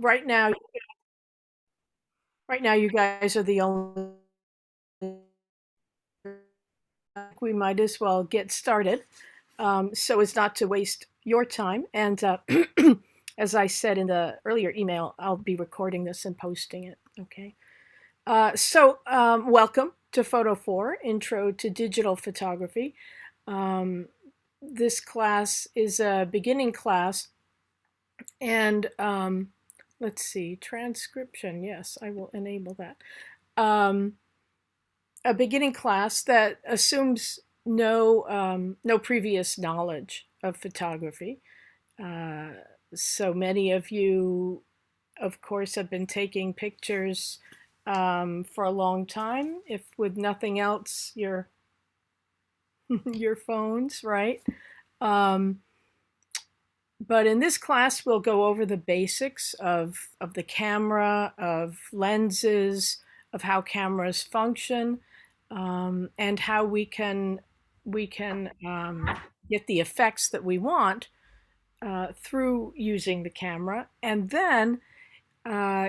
right now, you guys are the only. We might as well get started, so as not to waste your time. And as I said in the earlier email, I'll be recording this and posting it. Okay. Welcome to Photo 4, Intro to Digital Photography. This class is a beginning class, and let's see, transcription. Yes, I will enable that. A beginning class that assumes no previous knowledge of photography. Uh, so many of you, of course, have been taking pictures for a long time. If with nothing else, your your phones, right? Um, but in this class, we'll go over the basics of the camera, of lenses, of how cameras function, and how we can get the effects that we want through using the camera, and then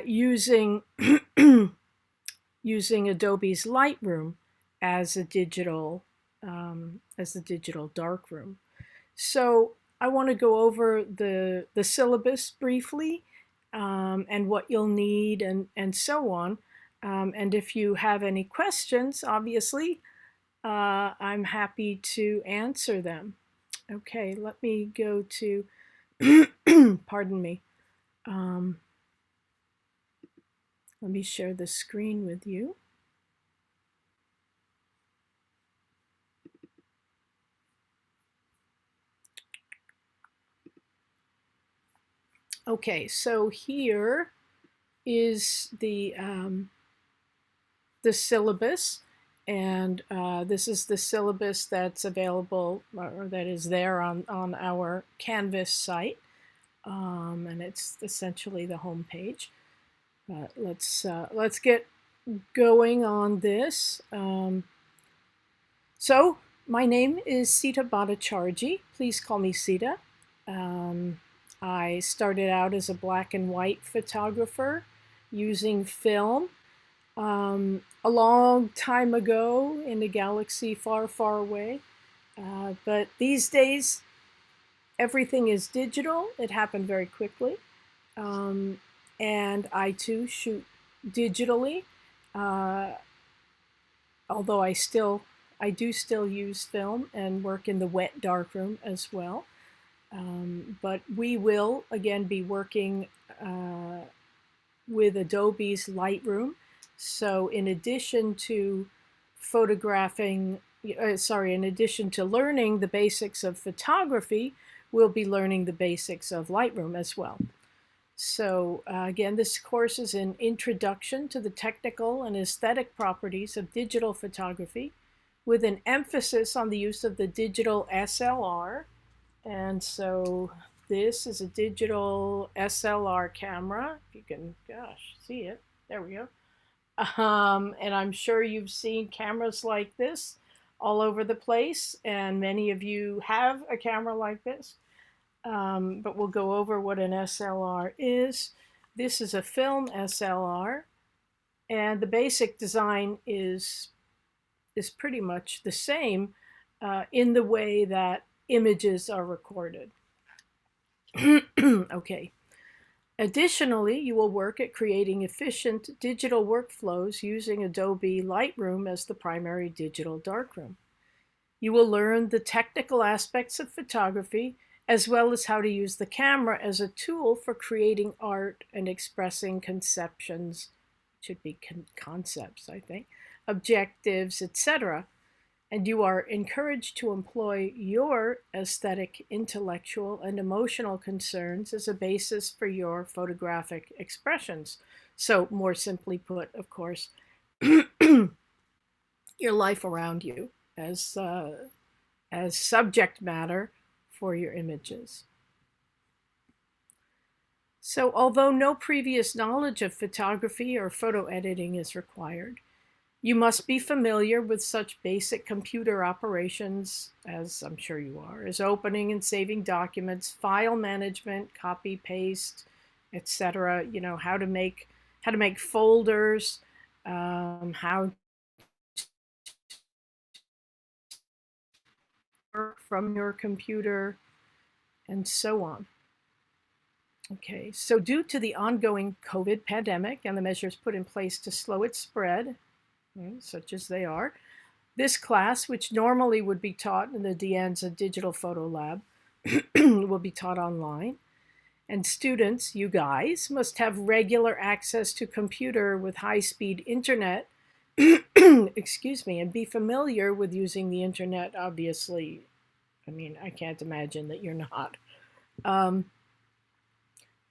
using using Adobe's Lightroom as a digital darkroom. So I want to go over the syllabus briefly, and what you'll need, and so on. And if you have any questions, obviously, I'm happy to answer them. Okay, let me go to, pardon me. Let me share the screen with you. Okay, so here is the syllabus, and this is the syllabus that's available, or that is there on our Canvas site, and it's essentially the home page. But let's get going on this. So my name is Sita Bhattacharjee. Please call me Sita. I started out as a black and white photographer using film a long time ago in a galaxy far, far away. But these days, everything is digital. It happened very quickly. And I too shoot digitally, uh, although I do still use film and work in the wet darkroom as well. But we will again be working with Adobe's Lightroom. So in addition to in addition to learning the basics of photography, we'll be learning the basics of Lightroom as well. So again, this course is an introduction to the technical and aesthetic properties of digital photography, with an emphasis on the use of the digital SLR. And so this is a digital SLR camera. You can, gosh, see it. There we go. And I'm sure you've seen cameras like this all over the place, and many of you have a camera like this. But we'll go over what an SLR is. This is a film SLR, and the basic design is pretty much the same in the way that images are recorded. Okay. Additionally, you will work at creating efficient digital workflows using Adobe Lightroom as the primary digital darkroom. You will learn the technical aspects of photography, as well as how to use the camera as a tool for creating art and expressing conceptions, should be concepts, I think, objectives, etc. And you are encouraged to employ your aesthetic, intellectual, and emotional concerns as a basis for your photographic expressions. So, more simply put, of course, your life around you as subject matter for your images. So, although no previous knowledge of photography or photo editing is required, you must be familiar with such basic computer operations, as I'm sure you are, as opening and saving documents, file management, copy, paste, etc. You know, how to make folders, how to work from your computer, and so on. Okay, so due to the ongoing COVID pandemic and the measures put in place to slow its spread, such as they are, this class, which normally would be taught in the De Anza Digital Photo Lab, will be taught online. And students, you guys, must have regular access to computer with high-speed internet, excuse me, and be familiar with using the internet, obviously. I mean, I can't imagine that you're not.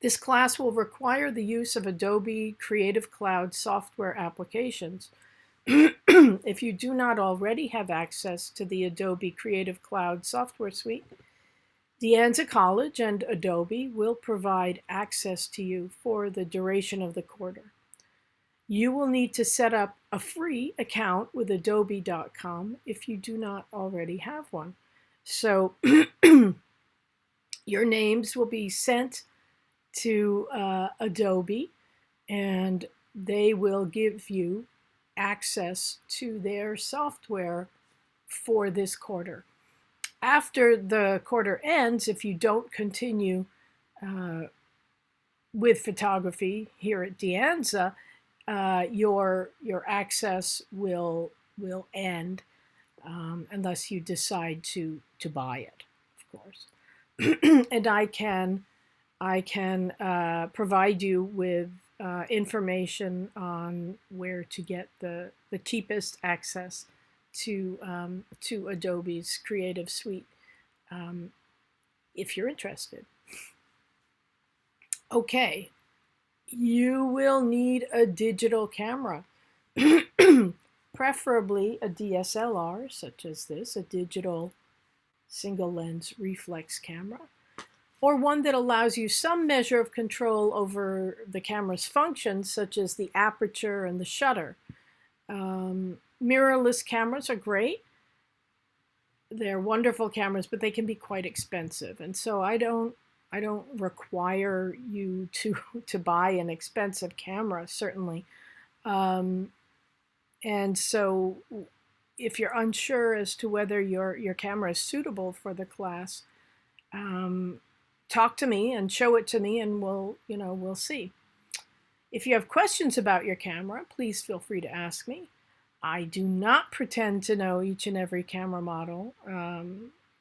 This class will require the use of Adobe Creative Cloud software applications. If you do not already have access to the Adobe Creative Cloud software suite, De Anza College and Adobe will provide access to you for the duration of the quarter. You will need to set up a free account with adobe.com if you do not already have one. So your names will be sent to Adobe, and they will give you access to their software for this quarter. After the quarter ends, if you don't continue with photography here at De Anza, your access will end unless you decide to buy it, of course. And I can provide you with information on where to get the cheapest access to Adobe's Creative Suite if you're interested. Okay, you will need a digital camera, preferably a DSLR such as this, a digital single lens reflex camera, or one that allows you some measure of control over the camera's functions, such as the aperture and the shutter. Mirrorless cameras are great. They're wonderful cameras, but they can be quite expensive. And so I don't require you to buy an expensive camera, certainly. And so if you're unsure as to whether your camera is suitable for the class, talk to me and show it to me, and we'll see. If you have questions about your camera, please feel free to ask me. I do not pretend to know each and every camera model,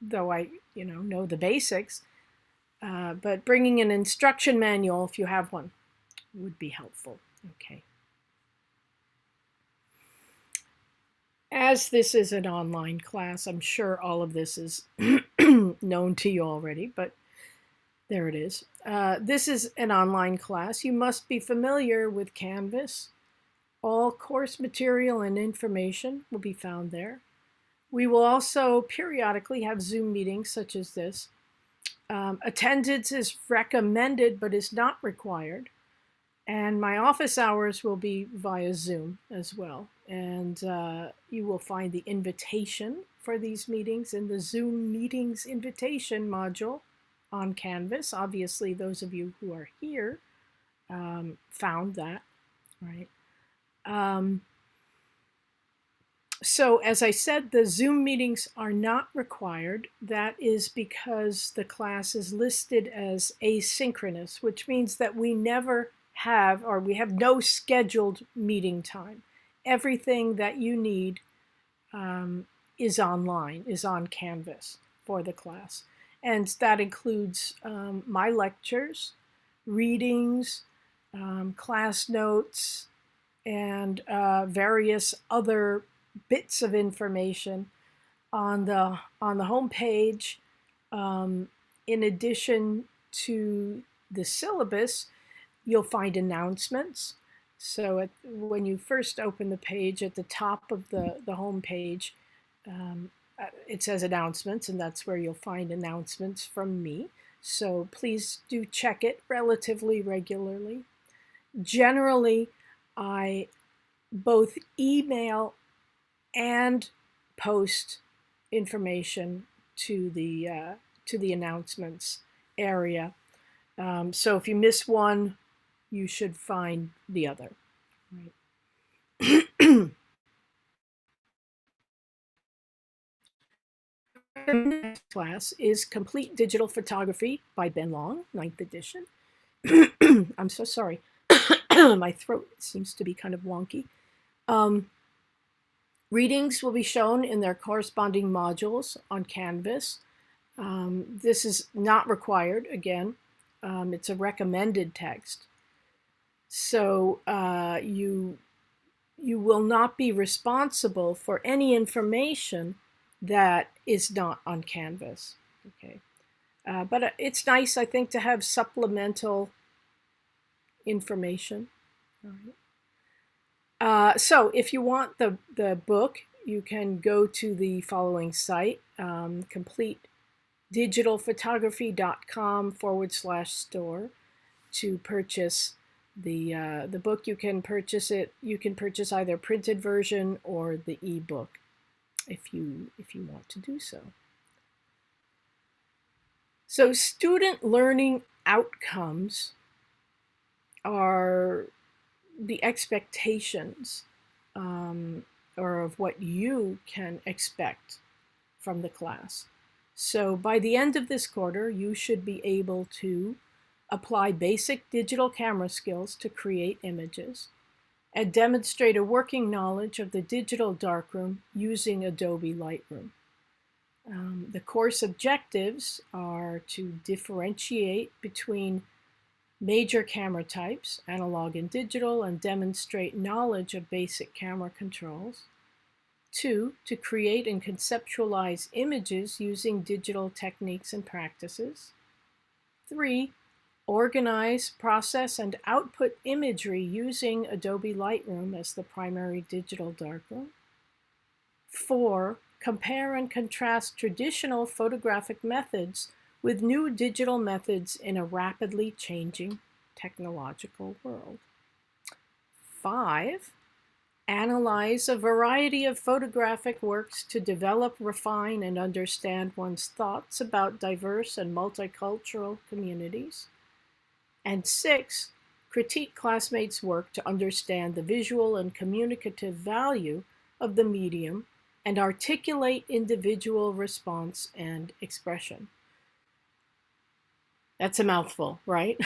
though I know the basics. But bringing an instruction manual, if you have one, would be helpful. Okay. As this is an online class, I'm sure all of this is known to you already, but there it is. This is an online class. You must be familiar with Canvas. All course material and information will be found there. We will also periodically have Zoom meetings such as this. Attendance is recommended but is not required. And my office hours will be via Zoom as well. And you will find the invitation for these meetings in the Zoom meetings invitation module on Canvas. Obviously, those of you who are here found that, right? So as I said, the Zoom meetings are not required. That is because the class is listed as asynchronous, which means that we never have, or we have no scheduled meeting time. Everything that you need is online, is on Canvas for the class. And that includes my lectures, readings, class notes, and various other bits of information on the home page. In addition to the syllabus, you'll find announcements. So when you first open the page, at the top of the home page, it says announcements, and that's where you'll find announcements from me. So please do check it relatively regularly. Generally, I both email and post information to the announcements area So if you miss one, you should find the other. Right. The next class is Complete Digital Photography by Ben Long, 9th edition. I'm so sorry. My throat seems to be kind of wonky. Readings will be shown in their corresponding modules on Canvas. This is not required, again. It's a recommended text. So you will not be responsible for any information that is not on Canvas. Okay, but it's nice, I think, to have supplemental information. All right. So if you want the book, you can go to the following site, completedigitalphotography.com/store to purchase the book. You can purchase it. You can purchase either printed version or the ebook if you want to do so. So student learning outcomes are the expectations or of what you can expect from the class. So by the end of this quarter, you should be able to apply basic digital camera skills to create images, and demonstrate a working knowledge of the digital darkroom using Adobe Lightroom. The course objectives are to differentiate between major camera types, analog and digital, and demonstrate knowledge of basic camera controls. 2, to create and conceptualize images using digital techniques and practices. 3, organize, process, and output imagery using Adobe Lightroom as the primary digital darkroom. 4, compare and contrast traditional photographic methods with new digital methods in a rapidly changing technological world. 5, analyze a variety of photographic works to develop, refine, and understand one's thoughts about diverse and multicultural communities. And 6, critique classmates' work to understand the visual and communicative value of the medium and articulate individual response and expression. That's a mouthful, right?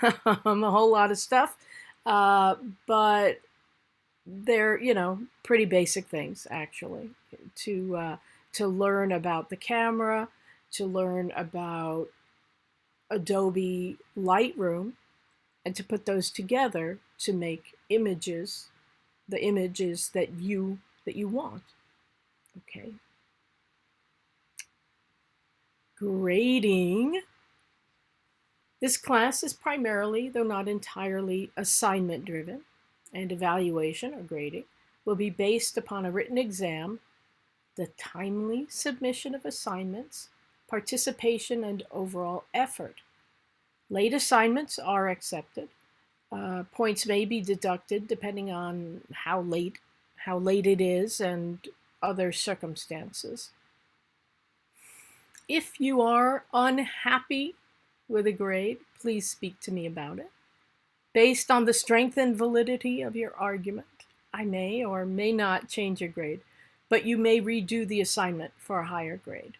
A whole lot of stuff, but they're, pretty basic things, actually, to learn about the camera, to learn about Adobe Lightroom, and to put those together to make images, the images that you want. Okay. Grading. This class is primarily, though not entirely, assignment driven, and evaluation or grading will be based upon a written exam, the timely submission of assignments, participation, and overall effort. Late assignments are accepted. Points may be deducted depending on how late it is and other circumstances. If you are unhappy with a grade, please speak to me about it. Based on the strength and validity of your argument, I may or may not change your grade, but you may redo the assignment for a higher grade.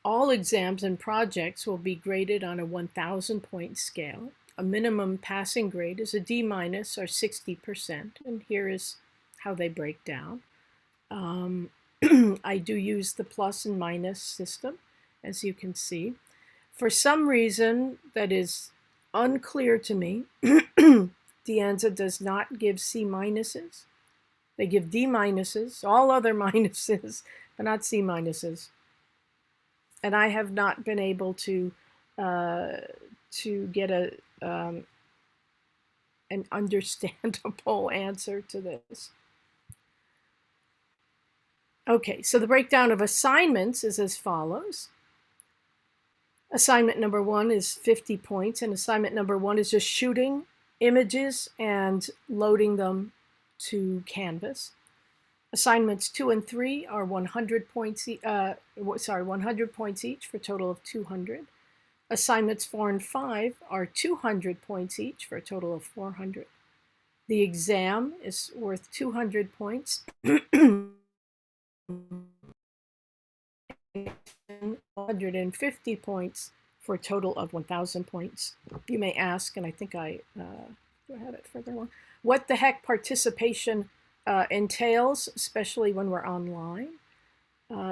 All exams and projects will be graded on a 1,000-point scale. A minimum passing grade is a D- or 60%, and here is how they break down. I do use the plus and minus system, as you can see. For some reason that is unclear to me, De Anza does not give C minuses. They give D minuses, all other minuses, but not C minuses. And I have not been able to get an understandable answer to this. Okay, so the breakdown of assignments is as follows. Assignment number 1 is 50 points, and assignment number 1 is just shooting images and loading them to Canvas. Assignments 2 and 3 are 100 points. 100 points each for a total of 200. Assignments 4 and 5 are 200 points each for a total of 400. The exam is worth 200 points. 150 points for a total of 1,000 points. You may ask, and I think I have it further along, what the heck participation entails, especially when we're online.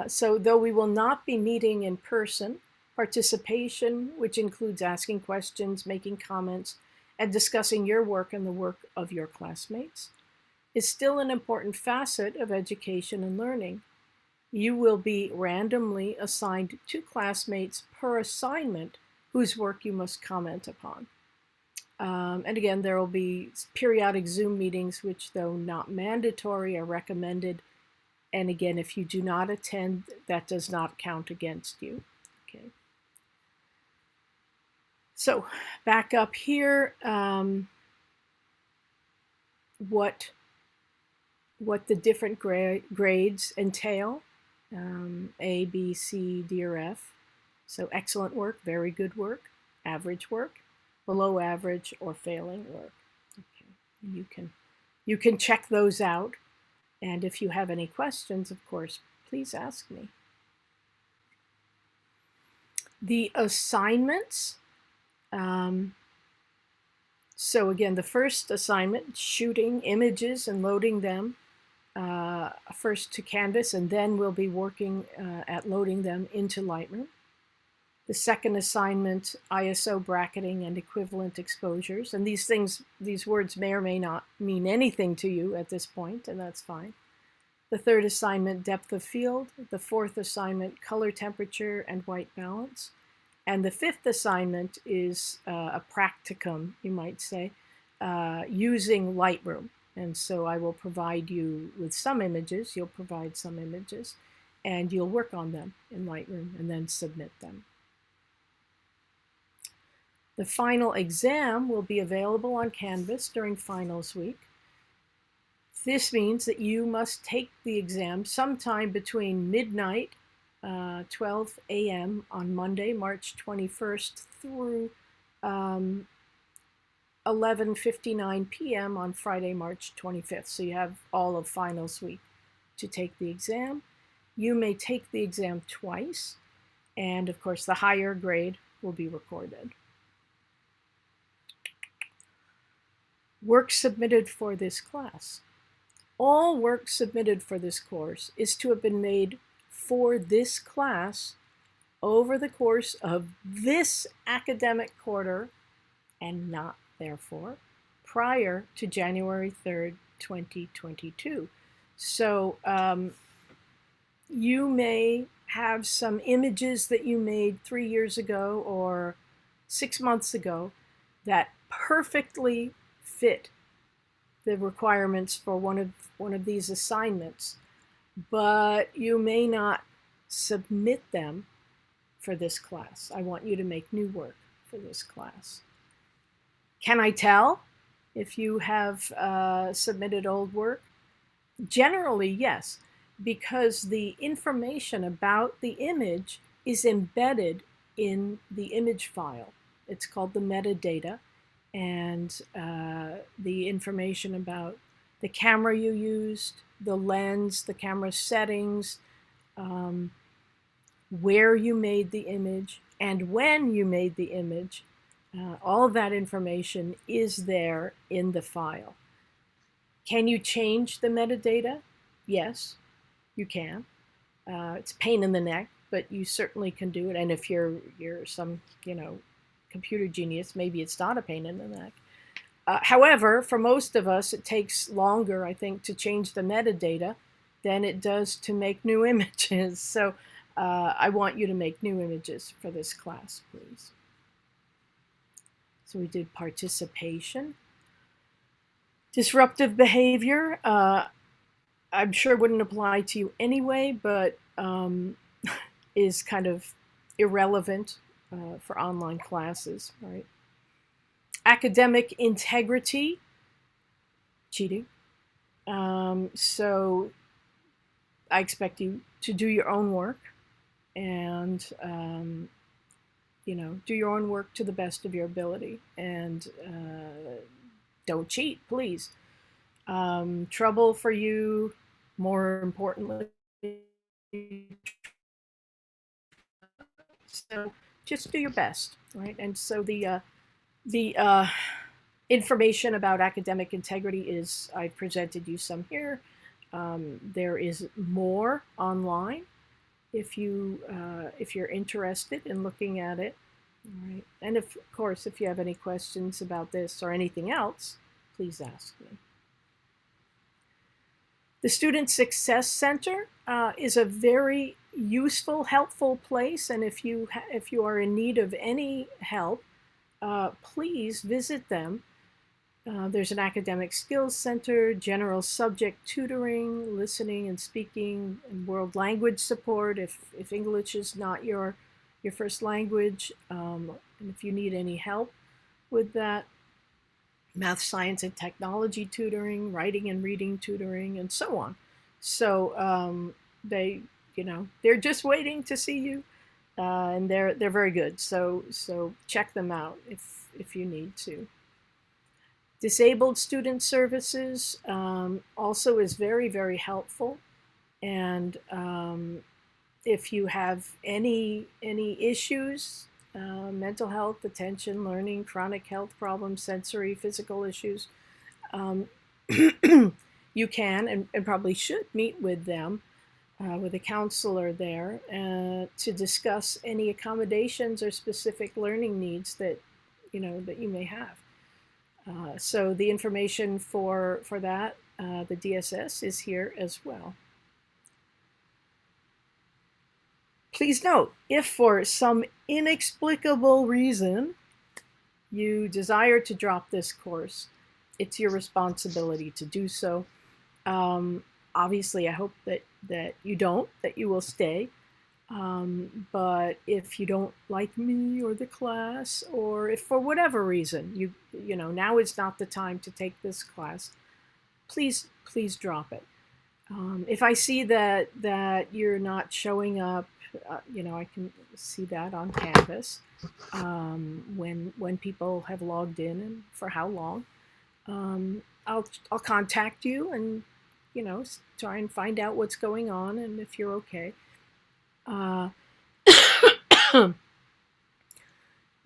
So though we will not be meeting in person, participation, which includes asking questions, making comments, and discussing your work and the work of your classmates, is still an important facet of education and learning. You will be randomly assigned 2 classmates per assignment whose work you must comment upon. And again, there will be periodic Zoom meetings, which, though not mandatory, are recommended. And again, if you do not attend, that does not count against you. Okay. So back up here, what the different grades entail. A, B, C, D, or F. So excellent work, very good work, average work, below average, or failing work. Okay. And you can check those out. And if you have any questions, of course, please ask me. The assignments. So again, the first assignment, shooting images and loading them first to Canvas, and then we'll be working at loading them into Lightroom. The second assignment, ISO bracketing and equivalent exposures. And these words may or may not mean anything to you at this point, and that's fine. The third assignment, depth of field. The fourth assignment, color temperature and white balance. And the fifth assignment is a practicum, you might say, using Lightroom. And so I will provide you with some images, you'll provide some images, and you'll work on them in Lightroom and then submit them. The final exam will be available on Canvas during finals week. This means that you must take the exam sometime between midnight, 12 a.m. on Monday, March 21st, through 11:59 p.m. on Friday, March 25th. So you have all of finals week to take the exam. You may take the exam twice, and of course the higher grade will be recorded. Work submitted for this class. All work submitted for this course is to have been made for this class over the course of this academic quarter, and not, therefore, prior to January 3rd, 2022. So you may have some images that you made 3 years ago or 6 months ago that perfectly fit the requirements for one of these assignments, but you may not submit them for this class. I want you to make new work for this class. Can I tell if you have submitted old work? Generally, yes, because the information about the image is embedded in the image file. It's called the metadata, and the information about the camera you used, the lens, the camera settings, where you made the image, and when you made the image. All of that information is there in the file. Can you change the metadata? Yes, you can. It's a pain in the neck, but you certainly can do it. And if you're some, computer genius, maybe it's not a pain in the neck. However, for most of us, it takes longer, I think, to change the metadata than it does to make new images. So I want you to make new images for this class, please. So we did participation. Disruptive behavior, I'm sure wouldn't apply to you anyway, but is kind of irrelevant for online classes, right? Academic integrity, cheating. So I expect you to do your own work, and do your own work to the best of your ability, and don't cheat, please. Trouble for you, more importantly. So just do your best, right? And so the information about academic integrity is, I've presented you some here. There is more online if you're interested in looking at it. All right. And of course, if you have any questions about this or anything else, please ask me. The Student Success Center is a very useful, helpful place, and if you are in need of any help, please visit them. There's an academic skills center, general subject tutoring, listening and speaking, and world language support if English is not your first language, and if you need any help with that. Math, science, and technology tutoring, writing and reading tutoring, and so on. So they're just waiting to see you, and they're very good. So check them out if you need to. Disabled Student Services also is very, very helpful, and if you have any issues, mental health, attention, learning, chronic health problems, sensory, physical issues, you can and probably should meet with them, with a counselor there, to discuss any accommodations or specific learning needs that you may have. So the information for that, the DSS, is here as well. Please note, if for some inexplicable reason you desire to drop this course, it's your responsibility to do so. Obviously, I hope that you don't, that you will stay. But if you don't like me or the class, or if for whatever reason now is not the time to take this class, please drop it. If I see that you're not showing up, I can see that on Canvas when people have logged in and for how long. I'll contact you and try and find out what's going on and if you're okay.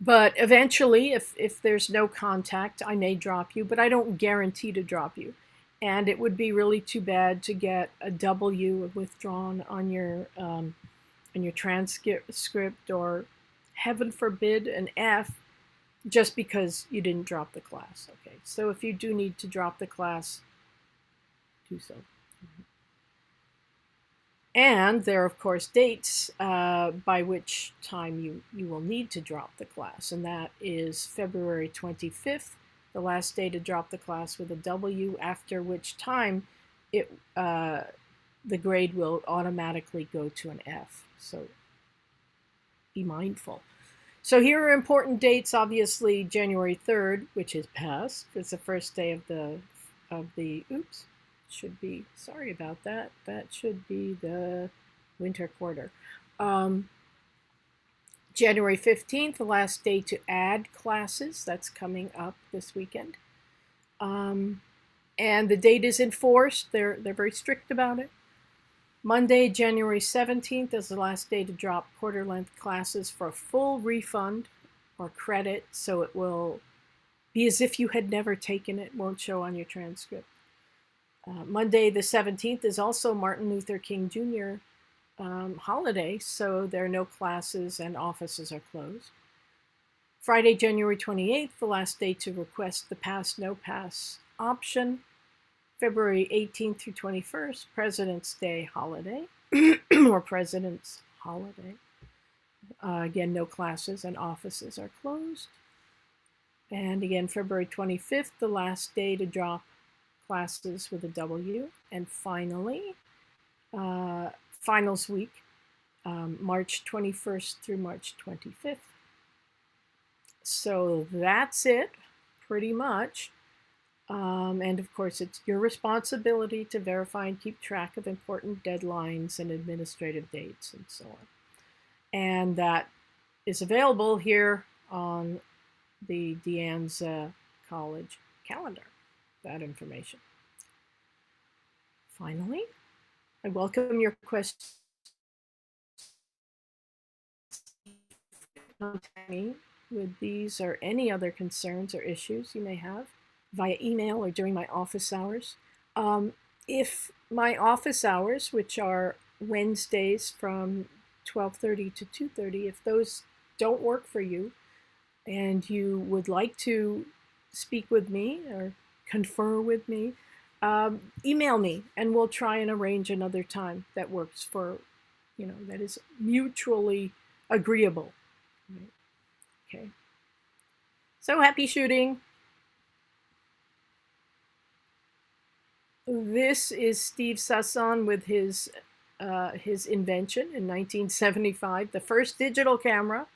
But eventually, if there's no contact, I may drop you, but I don't guarantee to drop you. And it would be really too bad to get a W withdrawn on your transcript, or heaven forbid an F, just because you didn't drop the class. Okay, so if you do need to drop the class, do so. And there are, of course, dates by which time you will need to drop the class, and that is February 25th, the last day to drop the class with a W, after which time the grade will automatically go to an F. So be mindful. So here are important dates. Obviously, January 3rd, which is past. It's the first day of the oops. Should be, sorry about that. That should be the winter quarter. January 15th, the last day to add classes. That's coming up this weekend. And the date is enforced. They're very strict about it. Monday, January 17th is the last day to drop quarter-length classes for a full refund or credit, so it will be as if you had never taken it. Won't show on your transcript. Monday the 17th is also Martin Luther King Jr. Holiday, so there are no classes and offices are closed. Friday, January 28th, the last day to request the pass, no pass option. February 18th through 21st, President's Day holiday, or President's Holiday. Again, no classes and offices are closed. And again, February 25th, the last day to drop classes with a W. And finally, finals week, March 21st through March 25th. So that's it, pretty much. And of course, it's your responsibility to verify and keep track of important deadlines and administrative dates and so on. And that is available here on the De Anza College calendar, that information. Finally, I welcome your questions. Contact me with these or any other concerns or issues you may have via email or during my office hours. If my office hours, which are Wednesdays from 12:30 to 2:30, if those don't work for you and you would like to speak with me or confer with me, email me and we'll try and arrange another time that works for, that is mutually agreeable. Okay. So happy shooting. This is Steve Sasson with his invention in 1975, the first digital camera.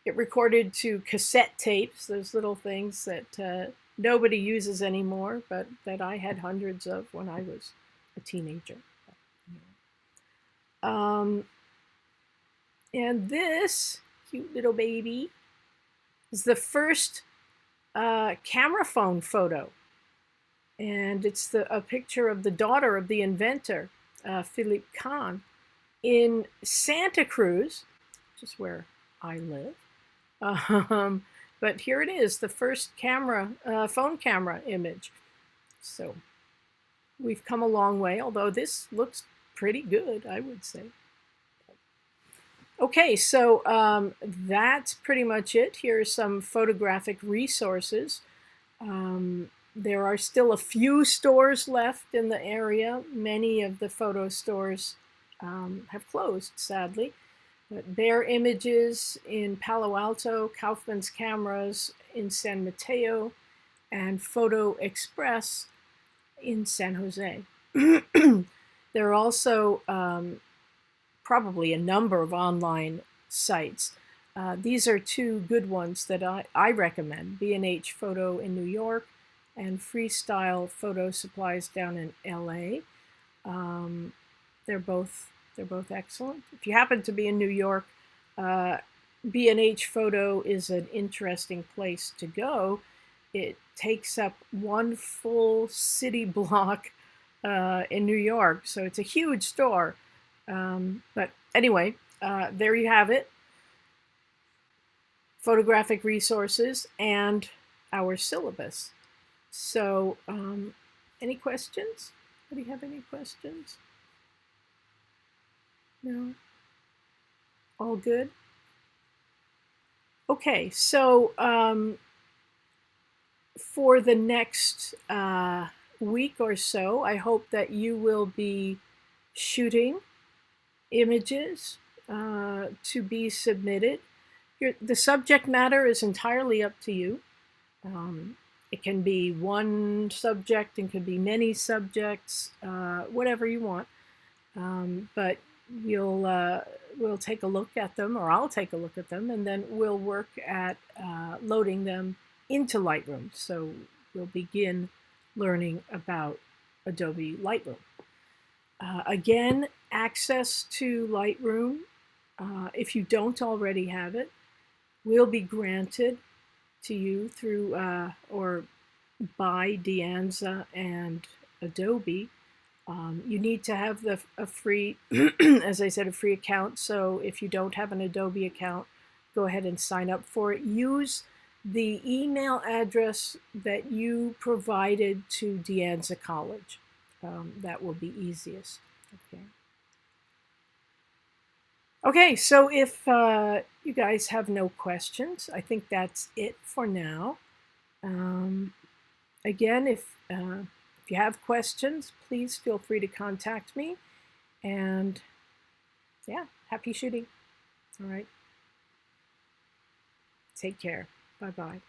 It recorded to cassette tapes, those little things that nobody uses anymore, but that I had hundreds of when I was a teenager. And this cute little baby is the first camera phone photo. And it's a picture of the daughter of the inventor, Philippe Kahn, in Santa Cruz, which is where I live. But here it is, the first phone camera image. So we've come a long way, although this looks pretty good, I would say. Okay, so that's pretty much it. Here are some photographic resources. There are still a few stores left in the area. Many of the photo stores have closed, sadly. But Bear Images in Palo Alto, Kaufman's Cameras in San Mateo, and Photo Express in San Jose. There are also probably a number of online sites. These are two good ones that I recommend. B&H Photo in New York and Freestyle Photo Supplies down in LA. They're both excellent. If you happen to be in New York, B&H Photo is an interesting place to go. It takes up one full city block in New York, so it's a huge store. But anyway, there you have it. Photographic resources and our syllabus. So, any questions? Do you have any questions? No? All good? Okay, so for the next week or so, I hope that you will be shooting images to be submitted. The subject matter is entirely up to you. It can be one subject, it can be many subjects, whatever you want. But we'll take a look at them, or I'll take a look at them, and then we'll work at loading them into Lightroom. So we'll begin learning about Adobe Lightroom. Again, access to Lightroom, if you don't already have it, will be granted to you through or by De Anza and Adobe. You need to have a free, as I said, a free account. So if you don't have an Adobe account, go ahead and sign up for it. Use the email address that you provided to De Anza College. That will be easiest. Okay. Okay, so if you guys have no questions, I think that's it for now. Again, if you have questions, please feel free to contact me. And yeah, happy shooting. All right. Take care. Bye-bye.